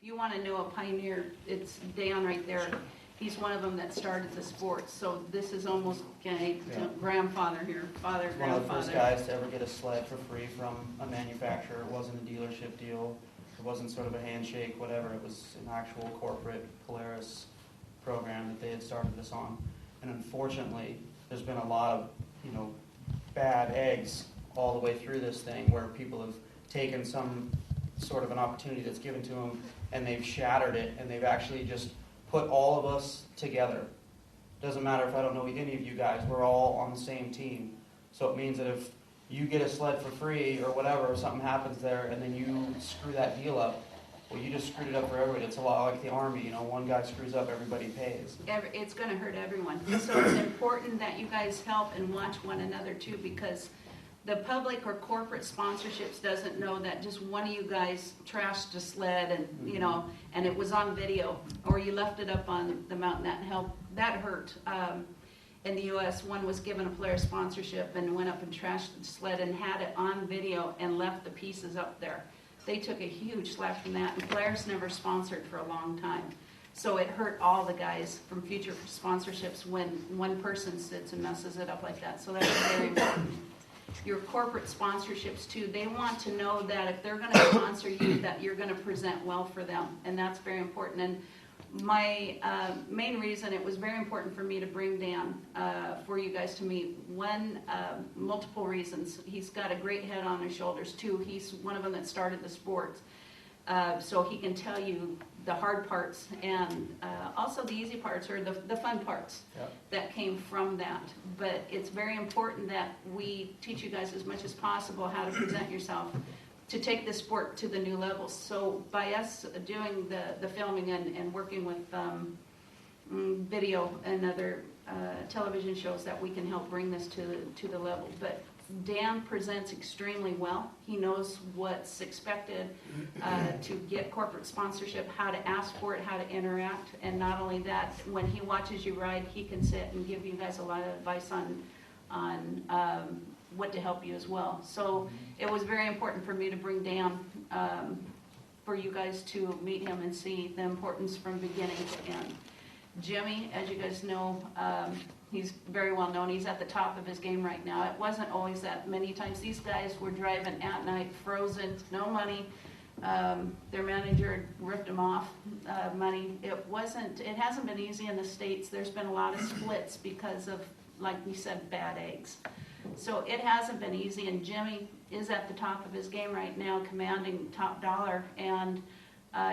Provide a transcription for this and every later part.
you want to know a pioneer, it's Dan right there. He's one of them that started the sport. So this is almost grandfather here, father, One of the first grandfather. guys to ever get a sled for free from a manufacturer. It wasn't a dealership deal. It wasn't sort of a handshake, whatever. It was an actual corporate Polaris program that they had started this on. And unfortunately, there's been a lot of, bad eggs all the way through this thing where people have taken some sort of an opportunity that's given to them and they've shattered it and they've actually just put all of us together. Doesn't matter if I don't know any of you guys, we're all on the same team. So it means that if you get a sled for free or whatever, or something happens there and then you screw that deal up, well, you just screwed it up for everybody. It's a lot like the Army, one guy screws up, everybody pays. It's going to hurt everyone. So it's important that you guys help and watch one another too, because the public or corporate sponsorships doesn't know that just one of you guys trashed a sled and, and it was on video, or you left it up on the mountain. That hurt. In the U.S., one was given a Polaris sponsorship and went up and trashed the sled and had it on video and left the pieces up there. They took a huge slap from that, and Polaris never sponsored for a long time. So it hurt all the guys from future sponsorships when one person sits and messes it up like that. So that's very important. Your corporate sponsorships too, they want to know that if they're going to sponsor you, that you're going to present well for them, and that's very important. And my main reason it was very important for me to bring Dan for you guys to meet, multiple reasons. He's got a great head on his shoulders too. He's one of them that started the sport, so he can tell you the hard parts and also the easy parts, or the fun parts that came from that. But it's very important that we teach you guys as much as possible how to present yourself to take this sport to the new levels. So by us doing the filming and working with video and other television shows, that we can help bring this to the level. But Dan presents extremely well. He knows what's expected to get corporate sponsorship, how to ask for it, how to interact, and not only that, when he watches you ride, he can sit and give you guys a lot of advice on what to help you as well. So it was very important for me to bring Dan for you guys to meet him and see the importance from beginning to end. Jimmy, as you guys know, he's very well known. He's at the top of his game right now. It wasn't always that many times. These guys were driving at night, frozen, no money. Their manager ripped them off money. It hasn't been easy in the States. There's been a lot of splits because of, like we said, bad eggs. So it hasn't been easy, and Jimmy is at the top of his game right now, commanding top dollar, and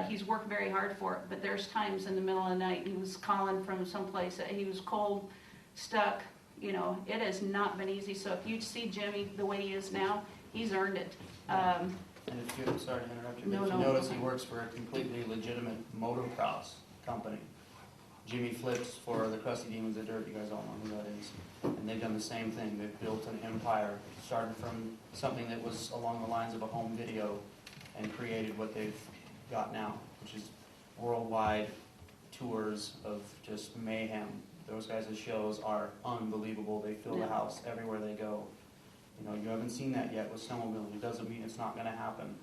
he's worked very hard for it. But there's times in the middle of the night he was calling from someplace that he was cold, stuck. It has not been easy. So if you see Jimmy the way he is now, he's earned it. And if you, sorry to interrupt you, but if you notice, he works for a completely legitimate motocross company. Jimmy flips for the Crusty Demons of Dirt. You guys all know who that is. And they've done the same thing. They've built an empire, started from something that was along the lines of a home video, and created what they've got now, which is worldwide tours of just mayhem. Those guys' shows are unbelievable. They fill the house everywhere they go. You haven't seen that yet with snowmobiling. It doesn't mean it's not going to happen.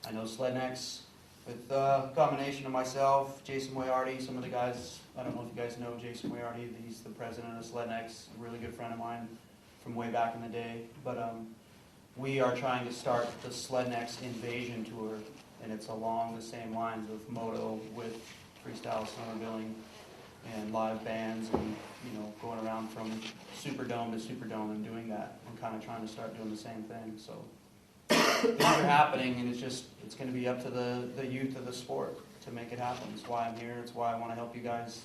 I know Slednex, with a combination of myself, Jason Moyarty, some of the guys, I don't know if you guys know Jason Moyarty, he's the president of Slednex, a really good friend of mine from way back in the day. But we are trying to start the Slednex Invasion Tour, and it's along the same lines of moto with freestyle snowmobiling and live bands, and going around from Superdome to Superdome and doing that, and kind of trying to start doing the same thing. So things are happening, and it's going to be up to the youth of the sport to make it happen. It's why I'm here. It's why I want to help you guys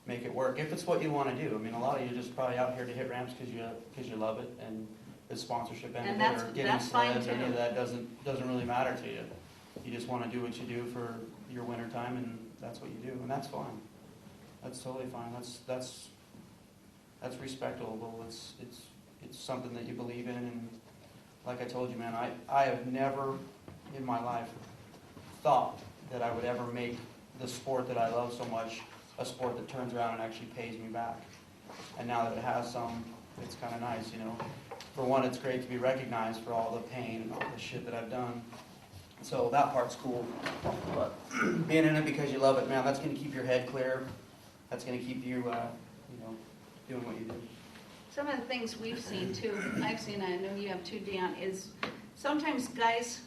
make it work, if it's what you want to do. I mean, a lot of you are just probably out here to hit ramps because you love it, and the sponsorship end of it, or getting sleds, or any of that doesn't really matter to you. You just want to do what you do for your winter time, and that's what you do, and that's fine. That's totally fine. That's respectable. It's something that you believe in, and like I told you, man, I have never in my life thought that I would ever make the sport that I love so much a sport that turns around and actually pays me back. And now that it has some, it's kind of nice, For one, it's great to be recognized for all the pain and all the shit that I've done. So that part's cool. But being in it because you love it, man, that's going to keep your head clear. That's going to keep you, doing what you do. Some of the things we've seen too, I've seen, I know you have too, Dan, is sometimes guys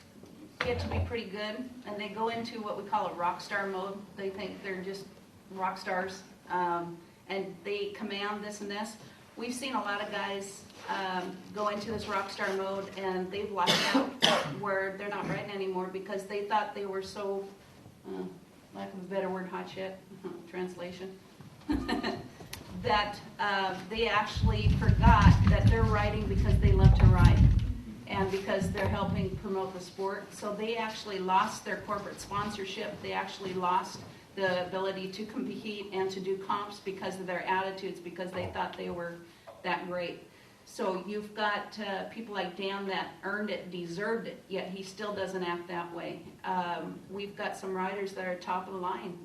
get to be pretty good and they go into what we call a rock star mode. They think they're just rock stars, and they command this and this. We've seen a lot of guys go into this rock star mode and they've lost out where they're not riding anymore because they thought they were so, lack of a better word, hot shit, translation, that they actually forgot that they're riding because they love to ride and because they're helping promote the sport. So they actually lost their corporate sponsorship. They actually lost the ability to compete and to do comps because of their attitudes, because they thought they were that great. So you've got people like Dan that earned it, deserved it, yet he still doesn't act that way. We've got some riders that are top of the line.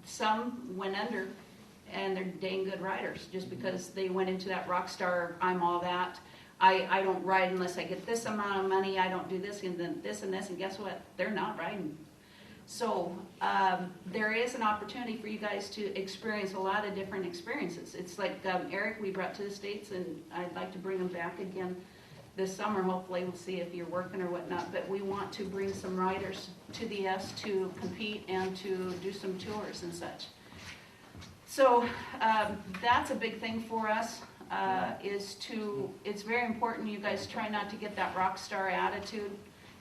Some went under, and they're dang good riders just because they went into that rock star, I'm all that. I don't ride unless I get this amount of money, I don't do this and then this and this, and guess what? They're not riding. So there is an opportunity for you guys to experience a lot of different experiences. It's like Eric we brought to the States, and I'd like to bring him back again this summer. Hopefully we'll see if you're working or whatnot, but we want to bring some riders to the S to compete and to do some tours and such. So that's a big thing for us, it's very important you guys try not to get that rock star attitude,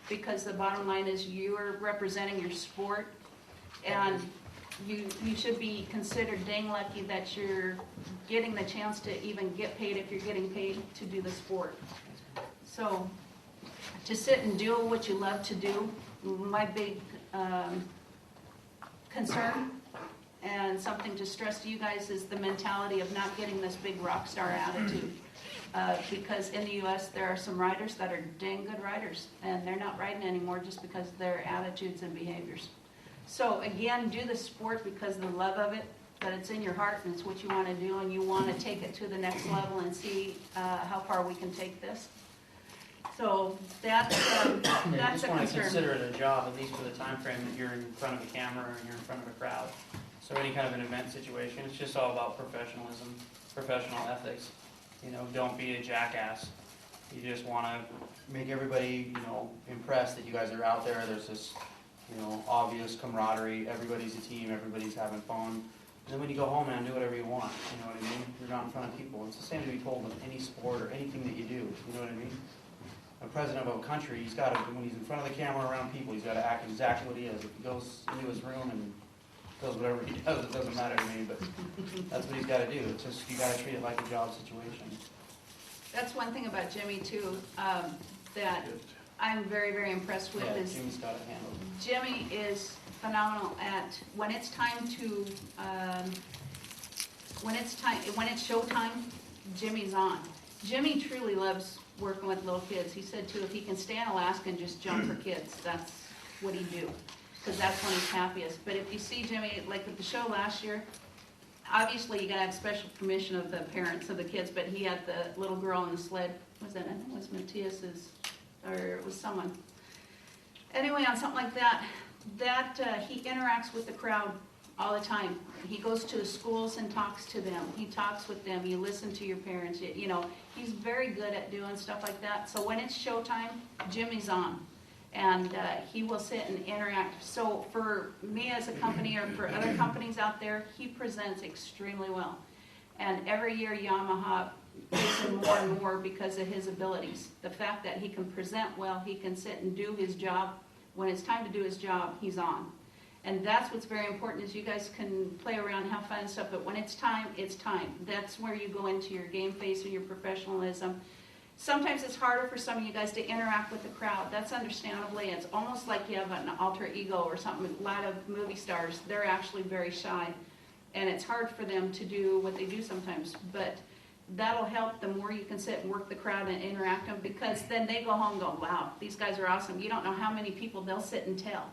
because the bottom line is you're representing your sport, and you should be considered dang lucky that you're getting the chance to even get paid if you're getting paid to do the sport. So to sit and do what you love to do, my big concern and something to stress to you guys is the mentality of not getting this big rock star attitude. Because in the U.S. there are some riders that are dang good riders, and they're not riding anymore just because of their attitudes and behaviors. So again, do the sport because of the love of it, that it's in your heart and it's what you want to do, and you want to take it to the next level and see how far we can take this. So that's you a just want to concern. consider it a job, at least for the time frame that you're in front of a camera and you're in front of a crowd. So any kind of an event situation, it's just all about professionalism, professional ethics. Don't be a jackass. You just want to make everybody, impressed that you guys are out there. There's this, obvious camaraderie. Everybody's a team. Everybody's having fun. And then when you go home, man, do whatever you want. You know what I mean? You're not in front of people. It's the same to be told with any sport or anything that you do. You know what I mean? A president of a country, he's got to, when he's in front of the camera around people, he's got to act exactly what he is. If he goes into his room and does whatever he does, it doesn't matter to me, but that's what he's got to do. It's just, you got to treat it like a job situation. That's one thing about Jimmy too, that I'm very, very impressed with. Yeah, is Jimmy's got it handled. Jimmy is phenomenal at when it's time to, when it's showtime, Jimmy's on. Jimmy truly loves working with little kids. He said too, if he can stay in Alaska and just jump for kids, that's what he'd do, because that's when he's happiest. But if you see Jimmy, like at the show last year, obviously you gotta have special permission of the parents of the kids, but he had the little girl in the sled. Was that, I think it was Matthias's, or it was someone. Anyway, on something like that, he interacts with the crowd all the time. He goes to the schools and talks to them. He talks with them. You listen to your parents. He's very good at doing stuff like that. So when it's showtime, Jimmy's on. And he will sit and interact. So for me as a company or for other companies out there, he presents extremely well. And every year Yamaha gives him more and more because of his abilities. The fact that he can present well, he can sit and do his job. When it's time to do his job, he's on. And that's what's very important, is you guys can play around, have fun and stuff, but when it's time, it's time. That's where you go into your game face and your professionalism. Sometimes it's harder for some of you guys to interact with the crowd. That's understandably. It's almost like you have an alter ego or something. A lot of movie stars, they're actually very shy. And it's hard for them to do what they do sometimes. But that'll help the more you can sit and work the crowd and interact them, because then they go home and go, wow, these guys are awesome. You don't know how many people they'll sit and tell.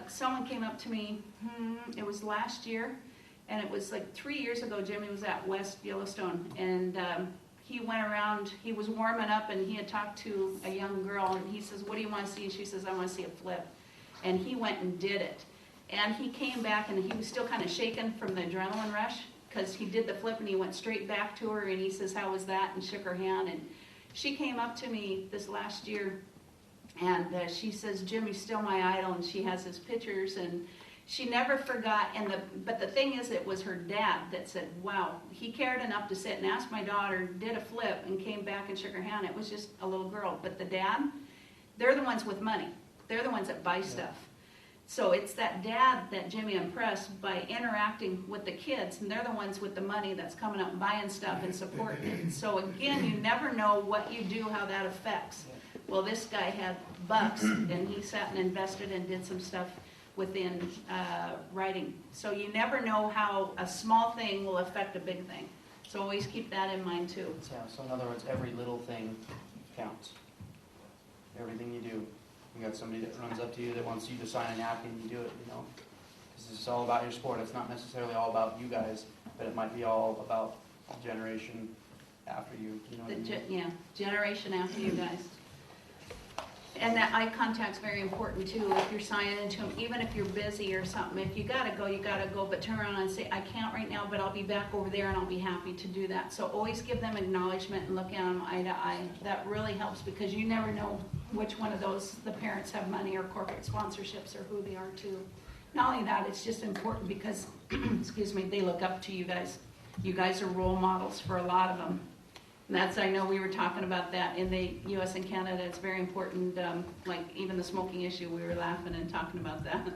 Someone came up to me, it was last year, and it was like 3 years ago. Jimmy was at West Yellowstone, and he went around, he was warming up and he had talked to a young girl and he says, what do you want to see? And she says, I want to see a flip. And he went and did it. And he came back and he was still kind of shaken from the adrenaline rush because he did the flip and he went straight back to her and he says, how was that? And shook her hand. And she came up to me this last year and she says, Jimmy's still my idol, and she has his pictures and she never forgot. But the thing is, it was her dad that said, wow, he cared enough to sit and ask my daughter, did a flip and came back and shook her hand. It was just a little girl. But the dad, they're the ones with money. They're the ones that buy stuff. So it's that dad that Jimmy impressed by interacting with the kids, and they're the ones with the money that's coming up and buying stuff and supporting it. So again, you never know what you do, how that affects. Well, this guy had bucks, and he sat and invested and did some stuff within writing. So you never know how a small thing will affect a big thing. So always keep that in mind too. Yeah, so in other words, every little thing counts. Everything you do. You got somebody that runs up to you that wants you to sign a napkin, you do it, you know. Because it's all about your sport. It's not necessarily all about you guys, but it might be all about the generation after you. You know what I mean? Yeah, generation after you guys. And that eye contact's very important too. If you're signing into them, even if you're busy or something, if you gotta go, you gotta go. But turn around and say, I can't right now, but I'll be back over there and I'll be happy to do that. So always give them acknowledgement and look at them eye to eye. That really helps because you never know which one of those the parents have money or corporate sponsorships or who they are too. Not only that, it's just important because, excuse me, they look up to you guys. You guys are role models for a lot of them. And that's, I know we were talking about that in the U.S. and Canada. It's very important, like even the smoking issue, we were laughing and talking about that.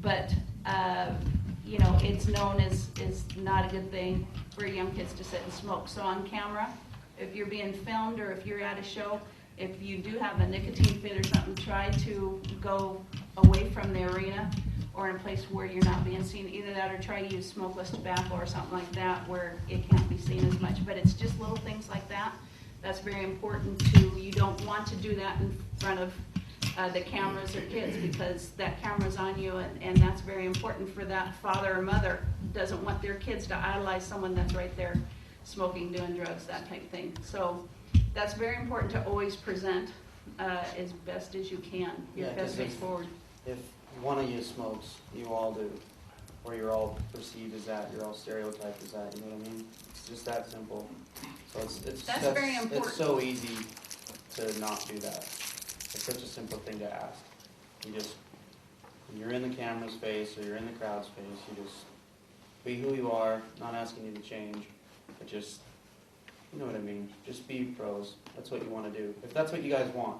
But, you know, it's known as not a good thing for young kids to sit and smoke. So on camera, if you're being filmed or if you're at a show, if you do have a nicotine fit or something, try to go away from the arena or in a place where you're not being seen. Either that or try to use smokeless tobacco or something like that where it can't be seen as much. But it's just little things like that. That's very important too. You don't want to do that in front of the cameras or kids because that camera's on you and that's very important for that father or mother who doesn't want their kids to idolize someone that's right there smoking, doing drugs, that type of thing. So that's very important to always present as best as you can. Your best face forward. If one of you smokes, you all do. Or you're all perceived as that, you're all stereotyped as that, you know what I mean? It's just that simple. So that's very important. It's so easy to not do that. It's such a simple thing to ask. You just, when you're in the camera's face or you're in the crowd's face, you just be who you are, not asking you to change, but just, you know what I mean? Just be pros. That's what you want to do. If that's what you guys want.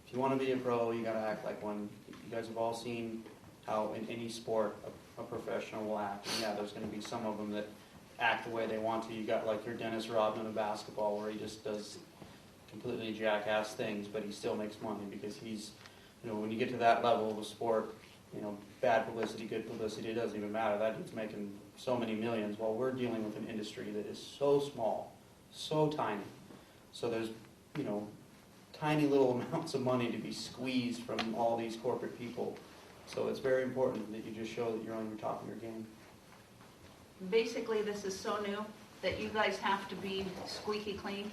If you want to be a pro, you got to act like one. You guys have all seen how in any sport a professional will act. And yeah, there's going to be some of them that act the way they want to. You got like your Dennis Rodman of basketball where he just does completely jackass things, but he still makes money because he's, you know, when you get to that level of a sport, you know, bad publicity, good publicity, it doesn't even matter. That dude's making so many millions while we're dealing with an industry that is so small, so tiny. So there's, you know, tiny little amounts of money to be squeezed from all these corporate people. So it's very important that you just show that you're on your top of your game. Basically, this is so new that you guys have to be squeaky clean.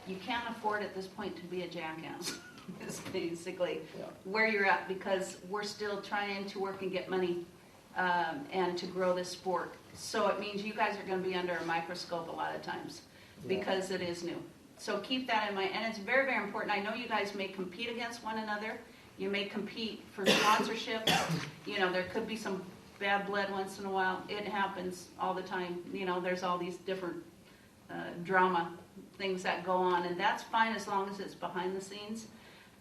You can't afford at this point to be a jackass. Is basically where you're at because we're still trying to work and get money and to grow this sport. So it means you guys are going to be under a microscope a lot of times because it is new. So keep that in mind. And it's very, very important. I know you guys may compete against one another. You may compete for sponsorship. You know, there could be some bad blood once in a while. It happens all the time. You know, there's all these different drama things that go on. And that's fine as long as it's behind the scenes.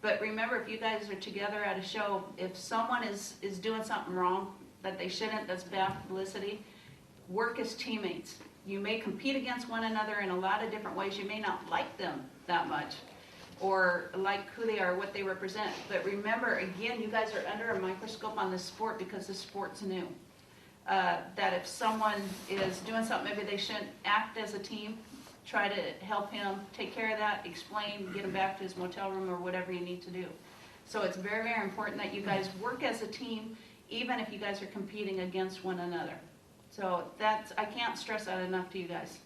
But remember, if you guys are together at a show, if someone is doing something wrong that they shouldn't, that's bad publicity, work as teammates. You may compete against one another in a lot of different ways. You may not like them that much or like who they are, what they represent. But remember, again, you guys are under a microscope on this sport because the sport's new. That if someone is doing something maybe they shouldn't, act as a team. Try to help him, take care of that, explain, get him back to his motel room or whatever you need to do. So it's very, very important that you guys work as a team, even if you guys are competing against one another. So that's, I can't stress that enough to you guys,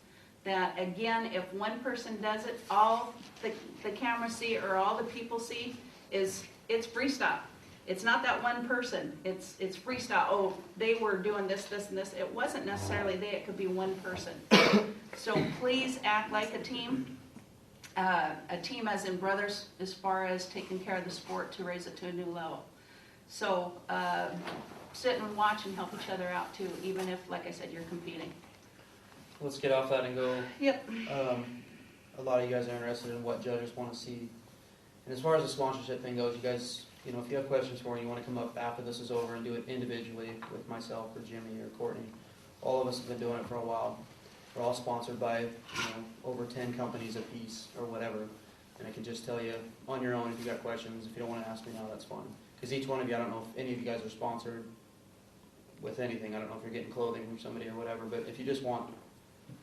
that, again, if one person does it, all the cameras see or all the people see is it's freestyle. It's not that one person. It's freestyle. Oh, they were doing this, this, and this. It wasn't necessarily they. It could be one person. So please act like a team. A team as in brothers as far as taking care of the sport to raise it to a new level. So sit and watch and help each other out too, even if, like I said, you're competing. Let's get off that and go. Yep. A lot of you guys are interested in what judges want to see. And as far as the sponsorship thing goes, you guys, you know, if you have questions for me, you want to come up after this is over and do it individually with myself or Jimmy or Kourtney. All of us have been doing it for a while. We're all sponsored by, over 10 companies a piece or whatever. And I can just tell you on your own if you got questions. If you don't want to ask me now, that's fine. Because each one of you, I don't know if any of you guys are sponsored with anything. I don't know if you're getting clothing from somebody or whatever. But if you just want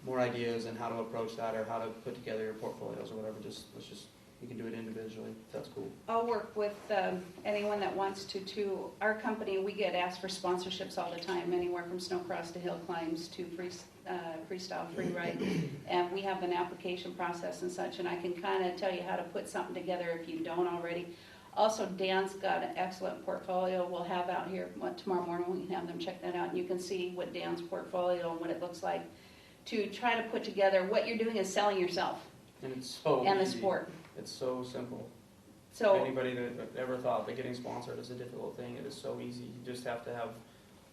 more ideas and how to approach that or how to put together your portfolios or whatever, you can do it individually, if that's cool. I'll work with anyone that wants to too. Our company, we get asked for sponsorships all the time, anywhere from snowcross to hill climbs to freestyle free ride. And we have an application process and such, and I can kind of tell you how to put something together if you don't already. Also, Dan's got an excellent portfolio we'll have out here tomorrow morning. We can have them check that out, and you can see what Dan's portfolio and what it looks like to try to put together. What you're doing is selling yourself And it's so and the easy. sport. It's so simple. So Anybody that ever thought that getting sponsored is a difficult thing, it is so easy. You just have to have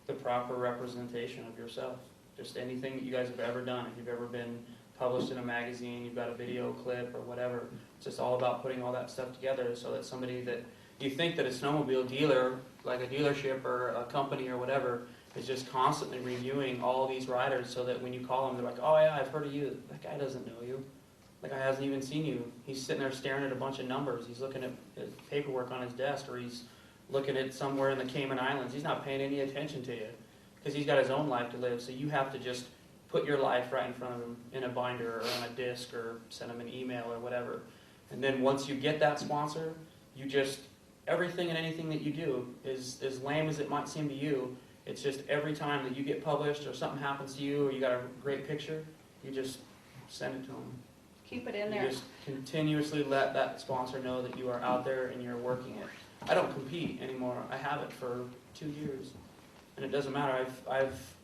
the proper representation of yourself. Just anything that you guys have ever done. If you've ever been published in a magazine, you've got a video clip or whatever, it's just all about putting all that stuff together so that somebody that you think that a snowmobile dealer, like a dealership or a company or whatever, is just constantly reviewing all these riders so that when you call them, they're like, oh yeah, I've heard of you. That guy doesn't know you. That guy hasn't even seen you. He's sitting there staring at a bunch of numbers. He's looking at his paperwork on his desk, or he's looking at somewhere in the Cayman Islands. He's not paying any attention to you because he's got his own life to live. So you have to just put your life right in front of him in a binder or on a disc or send him an email or whatever. And then once you get that sponsor, you just, everything and anything that you do is as lame as it might seem to you. It's just every time that you get published or something happens to you or you got a great picture, you just send it to them. keep it in You there. just continuously let that sponsor know that you are out there and you're working it. I don't compete anymore. I haven't for 2 years. And it doesn't matter. I've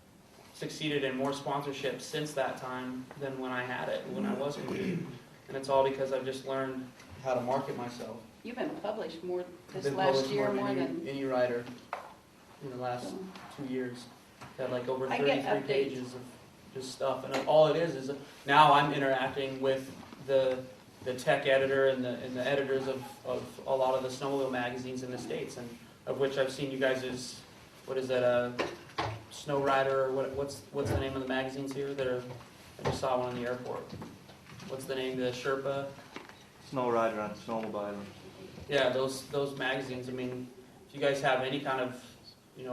succeeded in more sponsorships since that time than when I had it, when I was competing. And it's all because I've just learned how to market myself. You've been published more I've this been last published year, more more than than. any writer in the last 2 years. Had like over I get 33 updates. pages of just stuff. And all it is now I'm interacting with the tech editor and the editors of a lot of the snowmobile magazines in the States, and of which I've seen you guys' what is that, Snow Rider, or what's the name of the magazines here that are, I just saw one in the airport. What's the name, the Sherpa? Snow Rider on Snowmobile Island. Yeah, those magazines. I mean, if you guys have any kind of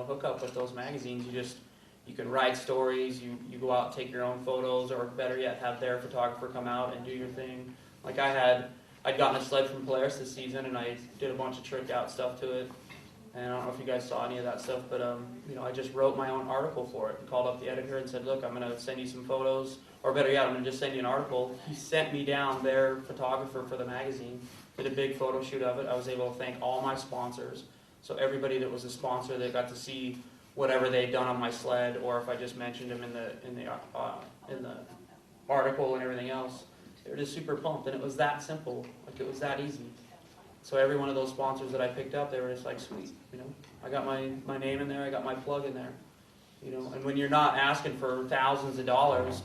hookup with those magazines, you can write stories. You go out and take your own photos, or better yet, have their photographer come out and do your thing. Like I'd gotten a sled from Polaris this season, and I did a bunch of trick out stuff to it. And I don't know if you guys saw any of that stuff, but I just wrote my own article for it. Called up the editor and said, look, I'm going to send you some photos, or better yet, I'm going to just send you an article. He sent me down their photographer for the magazine, did a big photo shoot of it. I was able to thank all my sponsors, so everybody that was a sponsor that got to see whatever they'd done on my sled, or if I just mentioned them in the article and everything else, they were just super pumped. And it was that simple, like it was that easy. So every one of those sponsors that I picked up, they were just like, sweet, I got my name in there, I got my plug in there, And when you're not asking for thousands of dollars,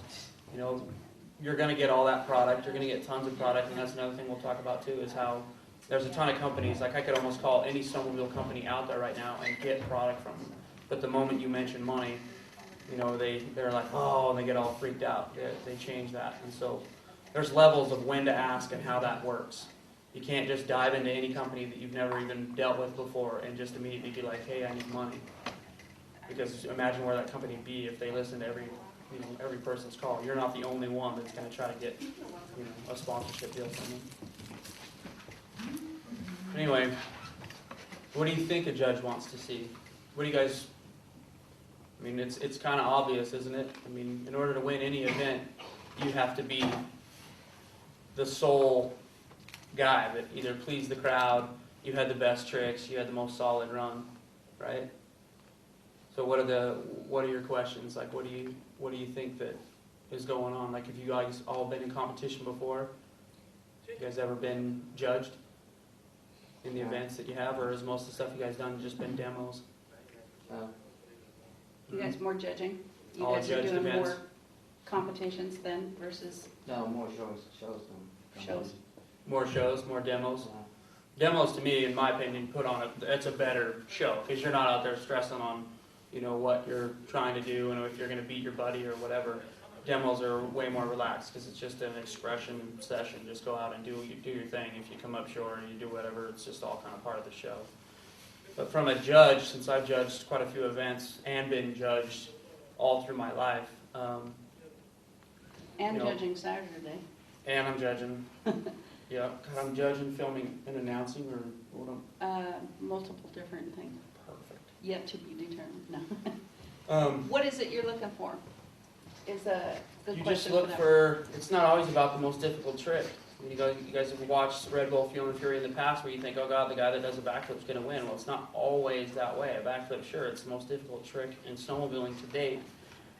you're going to get all that product. You're going to get tons of product, and that's another thing we'll talk about too, is how there's a ton of companies. Like I could almost call any snowmobile company out there right now and get product from them. But the moment you mention money, they're like, oh, and they get all freaked out. They change that, and so there's levels of when to ask and how that works. You can't just dive into any company that you've never even dealt with before and just immediately be like, hey, I need money. Because imagine where that company would be if they listened to every person's call. You're not the only one that's going to try to get a sponsorship deal from them. Anyway, what do you think a judge wants to see? What do you guys... I mean, it's kind of obvious, isn't it? I mean, in order to win any event, you have to be the sole guy that either pleased the crowd, you had the best tricks, you had the most solid run, right? So what are your questions? Like, what do you think that is going on? Like, have you guys all been in competition before? You guys ever been judged in the events that you have, or is most of the stuff you guys done just been demos? You guys more judging? You All guys are judged doing events? more competitions then versus No, more shows than shows? More shows, more demos? Demos, to me, in my opinion, it's a better show, because you're not out there stressing on, what you're trying to do, and if you're going to beat your buddy or whatever. Demos are way more relaxed, because it's just an expression session. Just go out and do your thing. If you come up short or you do whatever, it's just all kind of part of the show. But from a judge, since I've judged quite a few events and been judged all through my life, And judging Saturday. and I'm judging. Yeah, I'm judging, filming, and announcing, or what? Multiple different things. Perfect. Yet to be determined. No. What is it you're looking for? Is a good You question. just look that. for. It's not always about the most difficult trick. You guys have watched Red Bull Fuel and Fury in the past, where you think, oh God, the guy that does a backflip is going to win. Well, it's not always that way. A backflip, sure, it's the most difficult trick in snowmobiling to date,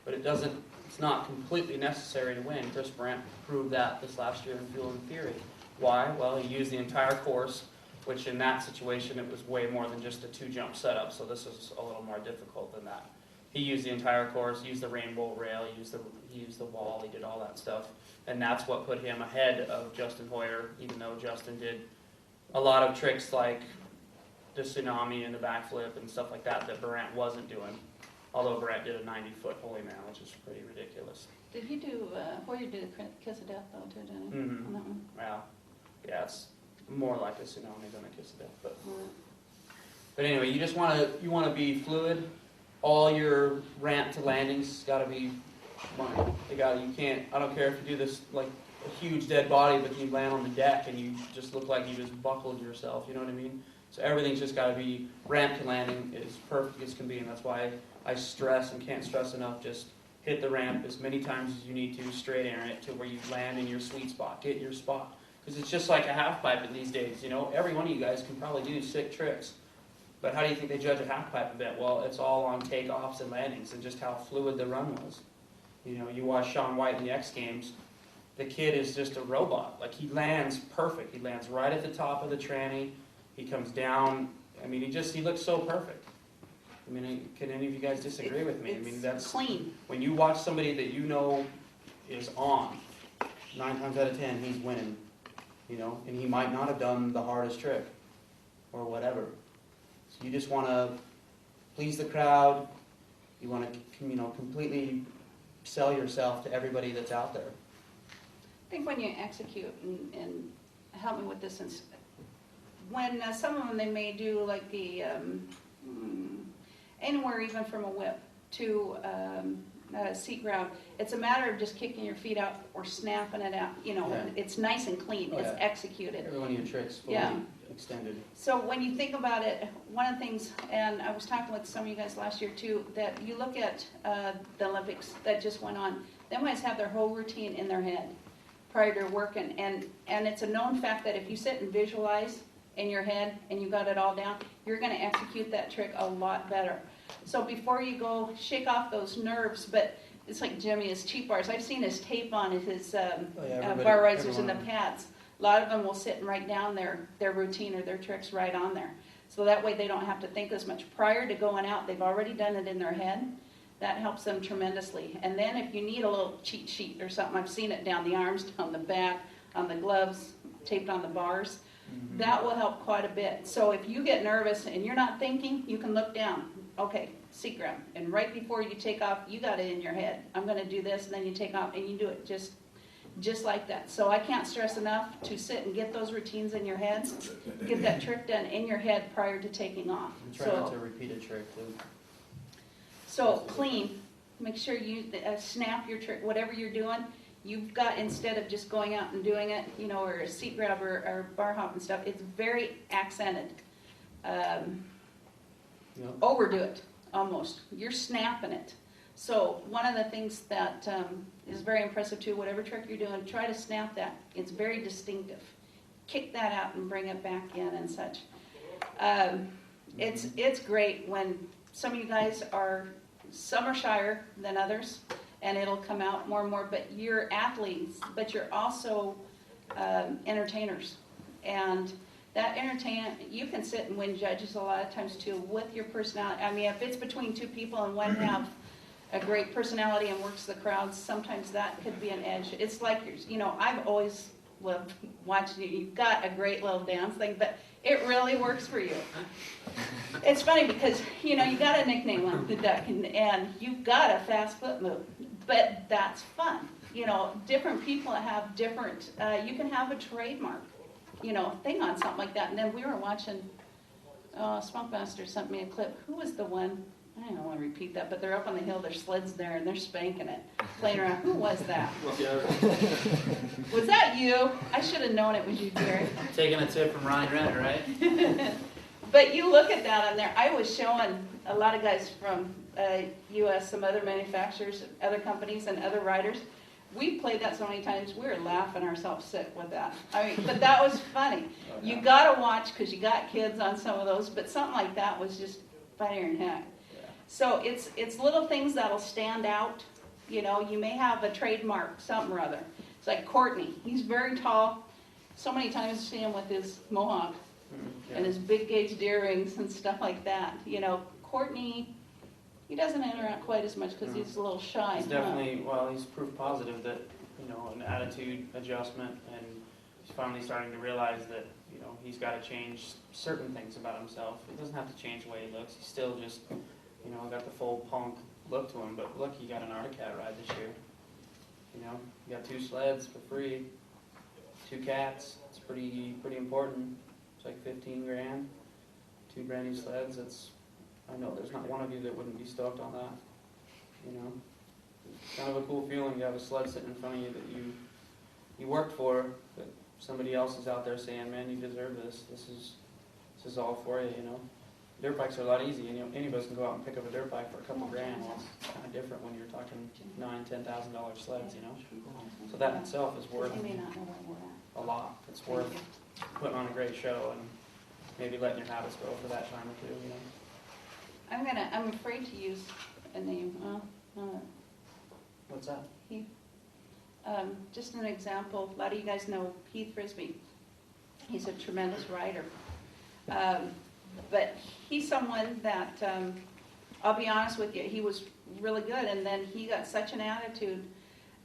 but it's not completely necessary to win. Chris Brandt proved that this last year in Fuel and Fury. Why? Well, he used the entire course, which in that situation it was way more than just a 2-jump setup, so this is a little more difficult than that. He used the entire course, used the rainbow rail, he used the wall, he did all that stuff, and that's what put him ahead of Justin Hoyer, even though Justin did a lot of tricks like the tsunami and the backflip and stuff like that Brandt wasn't doing. Although Brandt did a 90-foot holy man, which is pretty ridiculous. Did he do, Hoyer did a kiss of death though too, didn't he? Mm-hmm. On that one? Well, yeah, it's more like a tsunami than a kiss of death. But anyway, you just want to be fluid. All your ramp to landings got to be money. You can't. I don't care if you do this like a huge dead body, but you land on the deck and you just look like you just buckled yourself. You know what I mean? So everything's just got to be ramp to landing as perfect as can be, and that's why I stress and can't stress enough. Just hit the ramp as many times as you need to, straight air it to where you land in your sweet spot. Get your spot. Because it's just like a half pipe in these days. Every one of you guys can probably do sick tricks. But how do you think they judge a half pipe event? Well, it's all on takeoffs and landings and just how fluid the run was. You watch Shaun White in the X Games. The kid is just a robot. Like, he lands perfect. He lands right at the top of the tranny. He comes down. I mean, he looks so perfect. I mean, can any of you guys disagree with me? I mean, that's clean. When you watch somebody that is on, 9 times out of 10, he's winning. And he might not have done the hardest trick or whatever. So you just want to please the crowd. You want to, completely sell yourself to everybody that's out there. I think when you execute, and help me with this, when some of them they may do like the anywhere even from a whip to seat ground, it's a matter of just kicking your feet out or snapping it out. It's nice and clean. It's executed. Every one of your tricks fully extended. So when you think about it, one of the things, and I was talking with some of you guys last year too, that you look at the Olympics that just went on, them guys have their whole routine in their head prior to working, and it's a known fact that if you sit and visualize in your head and you got it all down, you're going to execute that trick a lot better. So before you go, shake off those nerves, but it's like Jimmy, his cheap bars. I've seen his tape on his bar risers and the pads. A lot of them will sit and write down their routine or their tricks right on there. So that way they don't have to think as much. Prior to going out, they've already done it in their head. That helps them tremendously. And then if you need a little cheat sheet or something, I've seen it down the arms, down the back, on the gloves, taped on the bars. Mm-hmm. That will help quite a bit. So if you get nervous and you're not thinking, you can look down. Okay, seat ground. And right before you take off, you got it in your head. I'm going to do this, and then you take off, and you do it just like that. So I can't stress enough to sit and get those routines in your head. Get that trick done in your head prior to taking off. And try not to repeat a trick, too. So clean. Make sure you snap your trick. Whatever you're doing, you've got, instead of just going out and doing it, or a seat grab or bar hop and stuff, it's very accented. Overdo it, almost. You're snapping it. So one of the things that is very impressive too, whatever trick you're doing, try to snap that. It's very distinctive. Kick that out and bring it back in and such. It's great when some of you guys some are shyer than others, and it'll come out more and more, but you're athletes, but you're also entertainers. And that entertainment, you can sit and win judges a lot of times too with your personality. I mean, if it's between two people and one have a great personality and works the crowds, sometimes that could be an edge. It's like, I've always loved watching you. You've got a great little dance thing, but it really works for you. It's funny because, you got a nickname like the Duck, and you've got a fast foot move, but that's fun. Different people have different, you can have a trademark, thing on something like that. And then we were watching, Spunkbastards sent me a clip. Who was the one? I don't want to repeat that, but they're up on the hill, their sleds there, and they're spanking it, playing around. Who was that? Was that you? I should have known it was you, Jerry. Taking a tip from Ryan Renner, right? But you look at that on there. I was showing a lot of guys from U.S., some other manufacturers, other companies, and other riders. We played that so many times, we were laughing ourselves sick with that. I mean, but that was funny. You got to watch because you got kids on some of those, but something like that was just funnier than heck. So it's little things that'll stand out. You may have a trademark, something or other. It's like Kourtney. He's very tall. So many times I see him with his mohawk and his big gauge deer rings and stuff like that. Kourtney, he doesn't interact quite as much because he's a little shy. He's definitely, he's proof positive that, an attitude adjustment, and he's finally starting to realize that, he's got to change certain things about himself. He doesn't have to change the way he looks. He's still just, got the full punk look to him, but look, he got an Arctic ride this year. You got 2 sleds for free, 2 cats. It's pretty important. It's like 15 grand, 2 brand new sleds. I know there's not one of you that wouldn't be stoked on that. It's kind of a cool feeling to have a sled sitting in front of you that you worked for, that somebody else is out there saying, man, you deserve this. This is all for you. Dirt bikes are a lot easy. Any of us can go out and pick up a dirt bike for a couple grand. Well, it's kind of different when you're talking $9,000-$10,000 sleds. So that in itself is worth a lot. It's worth putting on a great show and maybe letting your habits go for that time or two. I'm afraid to use a name. What's that? Heath. Just an example. A lot of you guys know Heath Frisbee. He's a tremendous rider. But he's someone that, I'll be honest with you, he was really good, and then he got such an attitude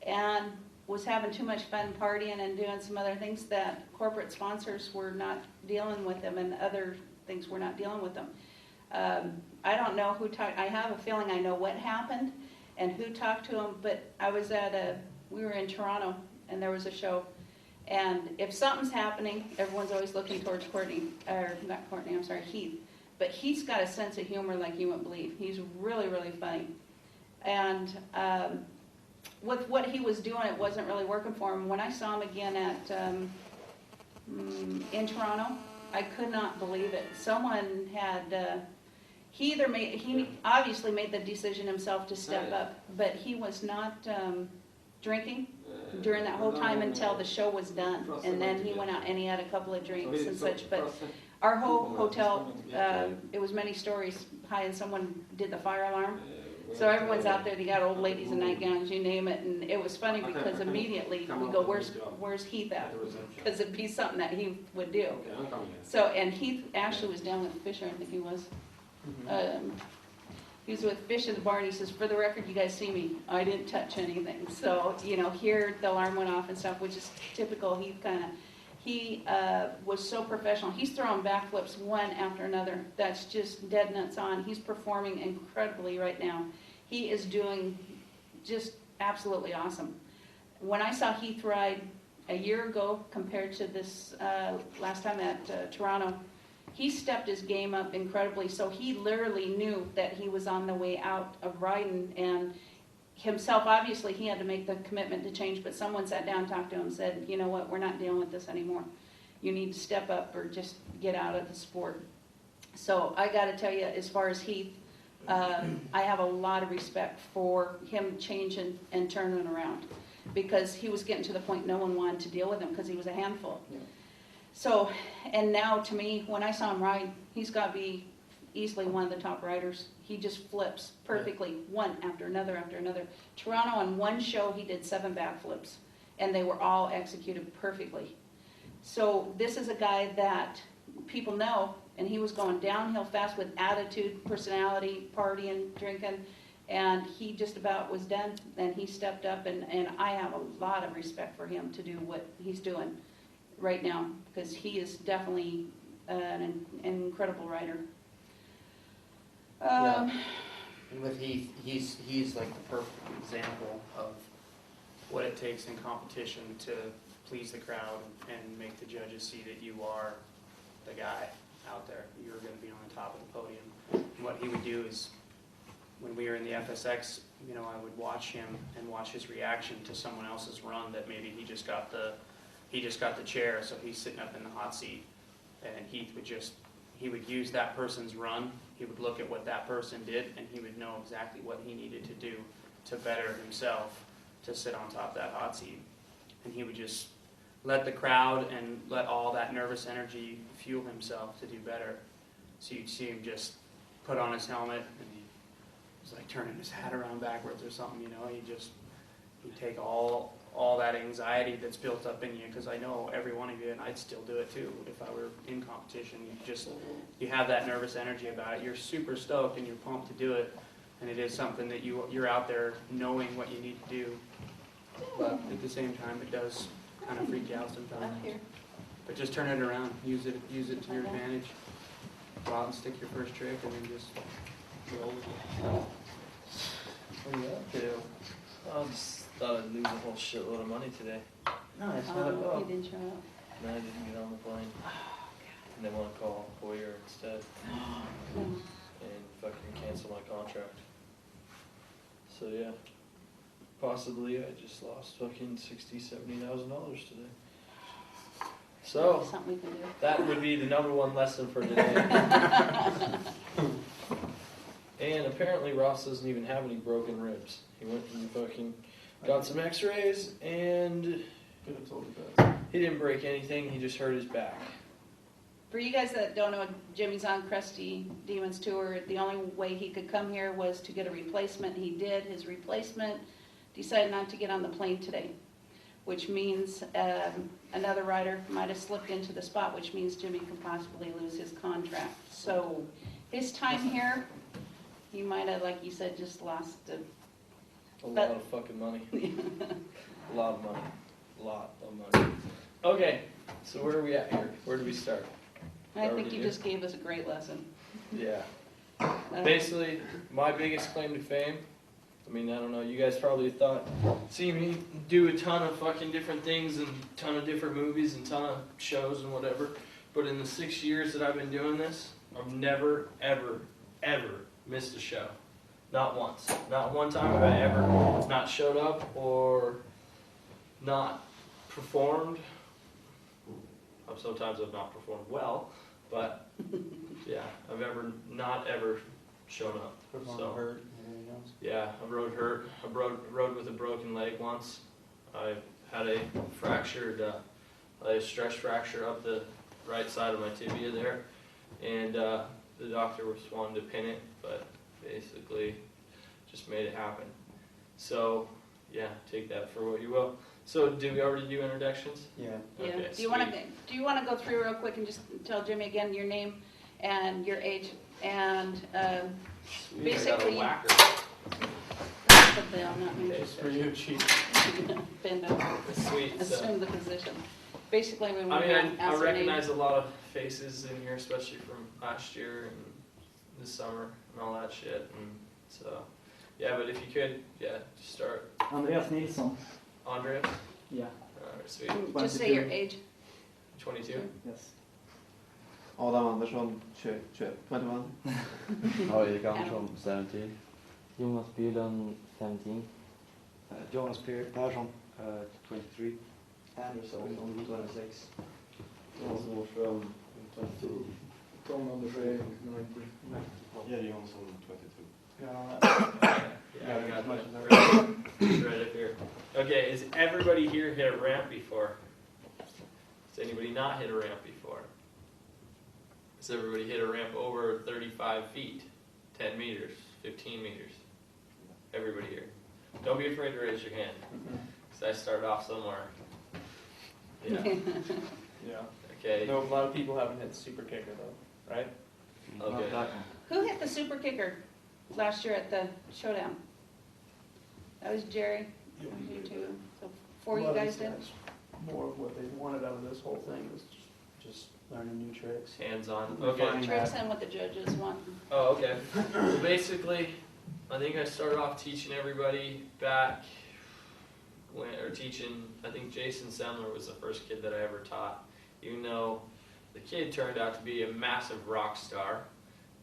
and was having too much fun partying and doing some other things that corporate sponsors were not dealing with him, and other things were not dealing with him. I don't know who talked. I have a feeling I know what happened and who talked to him, but I was we were in Toronto, and there was a show. And if something's happening, everyone's always looking towards Heath. But he's got a sense of humor like you wouldn't believe. He's really, really funny. And with what he was doing, it wasn't really working for him. When I saw him again in Toronto, I could not believe it. Someone had, he obviously made the decision himself to step up, but he was not drinking during that whole time until the show was done, and then he went out and he had a couple of drinks and such. But our whole hotel, it was many stories high, and someone did the fire alarm, so everyone's out there. They got old ladies in nightgowns, you name it, and it was funny because immediately we go, where's Heath at? Because it'd be something that he would do. So, and Heath actually was down with Fisher, I think he was. He was with Fish in the barn. He says, for the record, you guys see me. I didn't touch anything. So, here the alarm went off and stuff, which is typical. He was so professional. He's throwing backflips one after another. That's just dead nuts on. He's performing incredibly right now. He is doing just absolutely awesome. When I saw Heath ride a year ago compared to this last time at Toronto, he stepped his game up incredibly, so he literally knew that he was on the way out of riding, and himself, obviously, he had to make the commitment to change, but someone sat down, talked to him, and said, you know what, we're not dealing with this anymore. You need to step up or just get out of the sport. So I got to tell you, as far as Heath, I have a lot of respect for him changing and turning around, because he was getting to the point no one wanted to deal with him because he was a handful. Yeah. So, and now to me, when I saw him ride, he's got to be easily one of the top riders. He just flips perfectly, one after another after another. Toronto, on one show, he did 7 backflips, and they were all executed perfectly. So this is a guy that people know, and he was going downhill fast with attitude, personality, partying, drinking, and he just about was done, and he stepped up, and I have a lot of respect for him to do what he's doing right now, because he is definitely an incredible rider. Yeah. And with Heath, he's like the perfect example of what it takes in competition to please the crowd and make the judges see that you are the guy out there. You're going to be on the top of the podium. And what he would do is, when we were in the FSX, you know, I would watch him and watch his reaction to someone else's run that maybe he just got the chair, so he's sitting up in the hot seat, and Heath would he would use that person's run. He would look at what that person did, and he would know exactly what he needed to do to better himself to sit on top of that hot seat. And he would just let the crowd and let all that nervous energy fuel himself to do better. So you'd see him just put on his helmet, and he was like turning his hat around backwards or something, you know. He'd take all that anxiety that's built up in you, because I know every one of you, and I'd still do it too if I were in competition. You have that nervous energy about it. You're super stoked and you're pumped to do it, and it is something that you're out there knowing what you need to do. But at the same time, it does kind of freak you out sometimes. But just turn it around. Use it to your advantage. Go out and stick your first trick, and then just roll with it. What are you up to? I just thought I'd lose a whole shitload of money today. No, it's not at He all. didn't show up. And I didn't get on the plane. And they want to call Hoyer instead and fucking cancel my contract. So yeah, possibly I just lost fucking $60,000-$70,000 today. So Something we can do. that would be the #1 lesson for today. And apparently Ross doesn't even have any broken ribs. He went and fucking got some x-rays, and he didn't break anything, he just hurt his back. For you guys that don't know, Jimmy's on Krusty Demons Tour. The only way he could come here was to get a replacement. He did. His replacement decided not to get on the plane today, which means another rider might have slipped into the spot, which means Jimmy could possibly lose his contract. So his time here, he might have, like you said, just lost A lot of fucking money. A lot of money. A lot of money. Okay, so where are we at here? Where do we start? I think you just gave us a great lesson. Yeah. Basically, my biggest claim to fame, I mean, I don't know, you guys probably thought, see me do a ton of fucking different things and a ton of different movies and ton of shows and whatever, but in the 6 years that I've been doing this, I've never, ever, ever missed a show. Not once. Not one time have I ever not showed up or not performed. Sometimes I've not performed well, but yeah, I've not ever shown up. So, Hurt. yeah, I rode hurt. I rode with a broken leg once. I had a stress fracture up the right side of my tibia there, and the doctor was wanting to pin it, but basically just made it happen. So yeah, take that for what you will. So did we already do introductions? Yeah. Yeah. Okay, Do you want to go through real quick and just tell Jimmy again your name and your age and basically. I got a whacker. Not me. It's for you, Chief. Bend over. Sweet. So, Assume the position. Basically, we I want mean, to I ask your name. recognize a lot of faces in here, especially from last year and this summer and all that shit. And so, yeah, but if you could, yeah, just start. Andreas Nilsson. Andrea? Yeah. Alright, sweet. Just say your age. 22? Yes. Adam Andersson, 21. Erik Andersson, 17. Jonas Bylund, 17. Jonas Persson, 23. Andersson, 26. Jonas Nordström, 22. Tom Andersson, 19. Jerry Johnson, 22. Got all that? Yeah, I got as much that. as I Right. It's right up here. Okay, has everybody here hit a ramp before? Has anybody not hit a ramp before? Has everybody hit a ramp over 35 feet, 10 meters, 15 meters? Everybody here. Don't be afraid to raise your hand, because I started off somewhere. Yeah. Yeah. Okay. No, a lot of people haven't hit the super kicker though, right? Okay. Not that one. Who hit the super kicker last year at the showdown? That was Jerry. That was you two. So four you guys did? More of what they wanted out of this whole thing was just learning new tricks. Hands-on. Refining Okay. Tricks that. and what the judges want. Oh, okay. So basically, I think I started off teaching everybody back when, or teaching, I think Jason Semler was the first kid that I ever taught. Even though the kid turned out to be a massive rock star,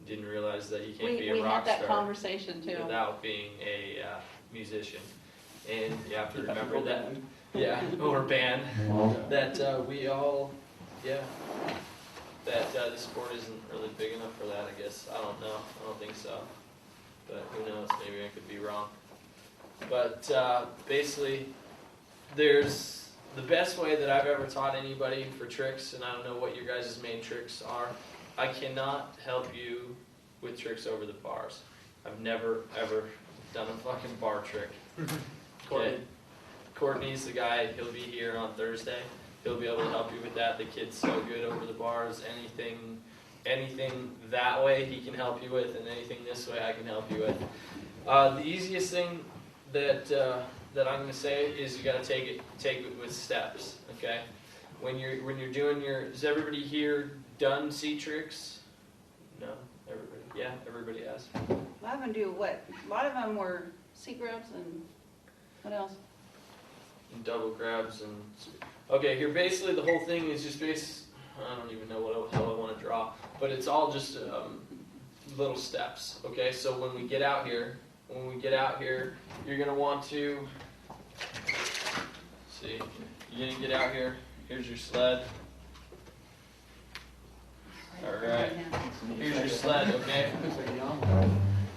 didn't realize that you can't be a We rock had that star conversation too. without being a musician. And you have to Yeah, remember or that, band. yeah, or band, that we all, yeah, that the sport isn't really big enough for that, I guess. I don't know. I don't think so. But who knows? Maybe I could be wrong. But basically, there's the best way that I've ever taught anybody for tricks, and I don't know what your guys' main tricks are. I cannot help you with tricks over the bars. I've never, ever done a fucking bar trick. Okay. Courtney's the guy. He'll be here on Thursday. He'll be able to help you with that. The kid's so good over the bars. Anything that way he can help you with, and anything this way I can help you with. The easiest thing that I'm going to say is you got to take it with steps. Okay. When you're doing your, has everybody here done C tricks? No, everybody. Yeah, everybody has. A lot of them do what? A lot of them were sea grabs and what else? And double grabs and okay. Here, basically, the whole thing is just I don't even know what how I want to draw, but it's all just little steps. Okay, so when we get out here, you're gonna want to see. You're gonna get out here. Here's your sled. All right. Here's your sled. Okay. Looks like a Yamaha.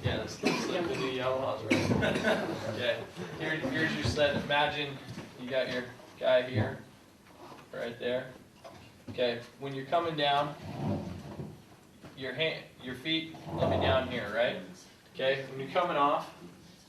Yeah, that's the new Yamaha's, right? Okay. Here's your sled. Imagine you got your guy here, right there. Okay. When you're coming down, your feet will be down here, right? Okay. When you're coming off,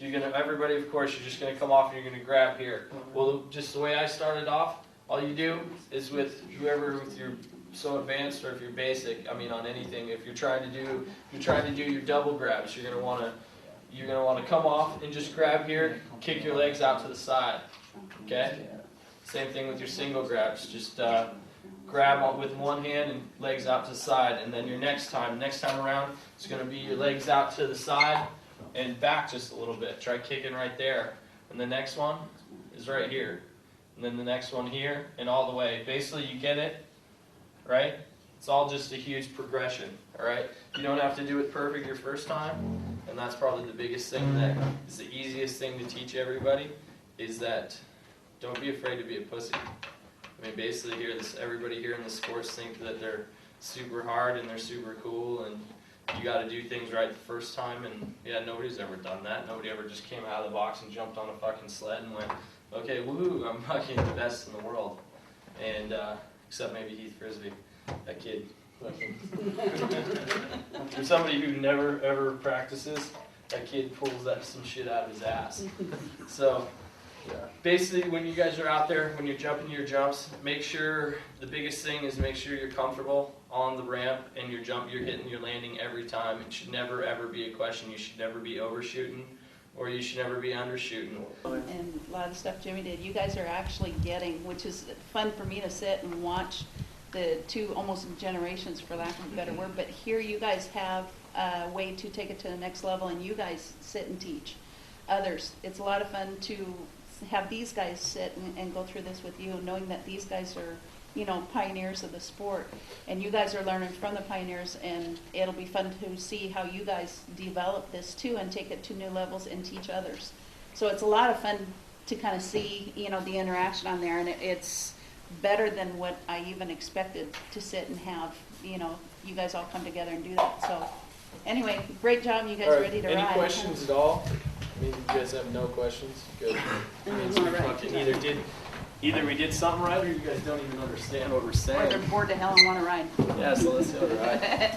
everybody, of course, you're just gonna come off and you're gonna grab here. Well, just the way I started off, all you do is with your so advanced or if you're basic, I mean on anything, if you're trying to do your double grabs, you're gonna wanna come off and just grab here, kick your legs out to the side. Okay? Same thing with your single grabs. Just grab with one hand and legs out to the side, and then your next time around, it's gonna be your legs out to the side and back just a little bit. Try kicking right there. And the next one is right here. And then the next one here and all the way. Basically you get it. Right? It's all just a huge progression, all right? You don't have to do it perfect your first time, and that's probably the biggest thing that is the easiest thing to teach everybody, is that don't be afraid to be a pussy. I mean, basically everybody here in the sports think that they're super hard and they're super cool, and you got to do things right the first time, and yeah, nobody's ever done that. Nobody ever just came out of the box and jumped on a fucking sled and went, okay, woohoo, I'm fucking the best in the world. And, except maybe Heath Frisbee, that kid. For somebody who never ever practices, that kid pulls some shit out of his ass. So, basically, when you guys are out there, when you're jumping your jumps, make sure the biggest thing is make sure you're comfortable on the ramp and you're hitting your landing every time. It should never ever be a question. You should never be overshooting, or you should never be undershooting. And a lot of the stuff Jimmy did, you guys are actually getting, which is fun for me to sit and watch the two almost generations, for lack of a better word, but here you guys have a way to take it to the next level, and you guys sit and teach others. It's a lot of fun to have these guys sit and go through this with you, knowing that these guys are, pioneers of the sport, and you guys are learning from the pioneers, and it'll be fun to see how you guys develop this too and take it to new levels and teach others. So it's a lot of fun to kind of see, the interaction on there, and it's better than what I even expected to sit and have, you guys all come together and do that. So Anyway, great job, you guys Alright, ready to any ride? questions at all? I mean, you guys have no questions? Good. Means we fucking either we did something right or you guys don't even understand what we're Or saying. they're bored to hell and wanna ride. Yeah, so let's go, right?